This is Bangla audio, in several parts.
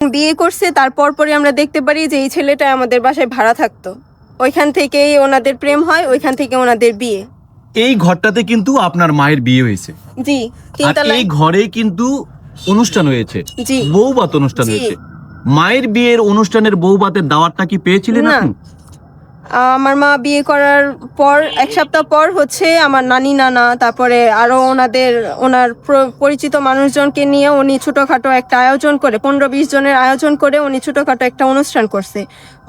বিয়ে করছে তারপর পরে আমরা দেখতে পারি যে এই ছেলেটা আমাদের বাসায় ভাড়া থাকতো। ওইখান থেকেই ওনাদের প্রেম হয়, ওইখান থেকে ওনাদের বিয়ে। এই ঘরটাতে কিন্তু আপনার মায়ের বিয়ে হয়েছে, জি, আর তিনতলায়। এই ঘরে কিন্তু অনুষ্ঠান হয়েছে, জি। বৌভাত অনুষ্ঠান জি। হয়েছে। মায়ের বিয়ের অনুষ্ঠানের বৌভাতের দাওয়াতটা কি পেয়েছিলেন না। আপনি? আমার মা বিয়ে করার পর 1 সপ্তাহ পর হচ্ছে আমার নানি নানা, তারপরে আরো ওনার পরিচিত মানুষজনকে নিয়ে উনি ছোটখাটো একটা আয়োজন করে 15-20 জনের আয়োজন করে উনি ছোটখাটো একটা অনুষ্ঠান করছে।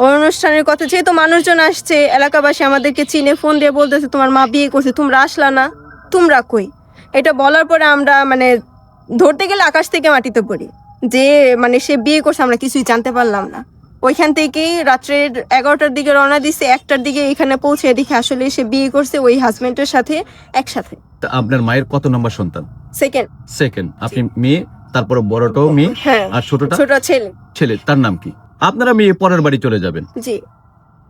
ওই অনুষ্ঠানের কথা যেহেতু মানুষজন আসছে, এলাকাবাসী আমাদেরকে চিনে ফোন দিয়ে বলতেছে তোমার মা বিয়ে করছে, তোমরা আসলা না, তোমরা কই? এটা বলার পরে আমরা মানে ধরতে গেলে আকাশ থেকে মাটিতে পড়ি যে মানে সে বিয়ে করছে, আমরা কিছুই জানতে পারলাম না। ওইখান থেকেই রাত্রের 11টার দিকে রওনা দিছে, 1টার দিকে এখানে পৌঁছে দেখি আসলে সে বিয়ে করছে ওই হাজবেন্ডের সাথে একসাথে। তা আপনার মায়ের কত নম্বর সন্তান? সেকেন্ড। সেকেন্ড। আপনি মেয়ে, তারপর বড়টাও মেয়ে, হ্যাঁ। আর ছোটটা ছোট ছেলে। ছেলে। তার নাম কি? আপনারা মেয়ে পরের বাড়ি চলে যাবেন, জি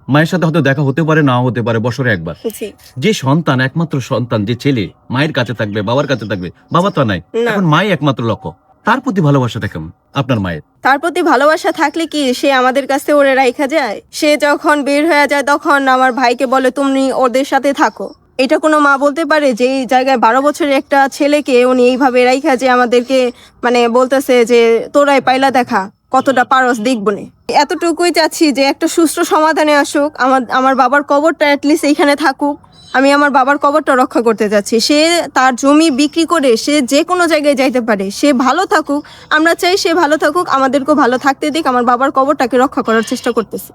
মায়ের সাথে হয়তো দেখা হতে পারে, নাও হতে পারে, বছরে একবার। জি। যে সন্তান, একমাত্র সন্তান, যে ছেলে মায়ের কাছে থাকবে, বাবার কাছে থাকবে, বাবা তো নাই, না। এখন মাই একমাত্র লক্ষ্য, তার প্রতি ভালোবাসাটা কেমন আপনার মায়ের? তার প্রতি ভালোবাসা থাকলে কি সে আমাদের কাছে ওরে রাইখা যায়? সে যখন বের হয়ে যায় তখন আমার ভাইকে বলে তুমি ওদের সাথে থাকো। এটা কোনো মা বলতে পারে যে এই জায়গায় 12 বছরের একটা ছেলেকে উনি এইভাবে রাইখা যে আমাদেরকে মানে বলতেছে যে তোরাই পাইলা দেখা কতটা পারস দেখবনে। এতটুকুই চাচ্ছি যে একটা সুষ্ঠু সমাধানে আসুক, আমার বাবার কবরটা অ্যাটলিস্ট এইখানে থাকুক। আমি আমার বাবার কবরটা রক্ষা করতে যাচ্ছি। সে তার জমি বিক্রি করে সে যে কোনো জায়গায় যাইতে পারে, সে ভালো থাকুক। আমরা চাই সে ভালো থাকুক, আমাদেরকেও ভালো থাকতে দিক। আমার বাবার কবরটাকে রক্ষা করার চেষ্টা করতেছি।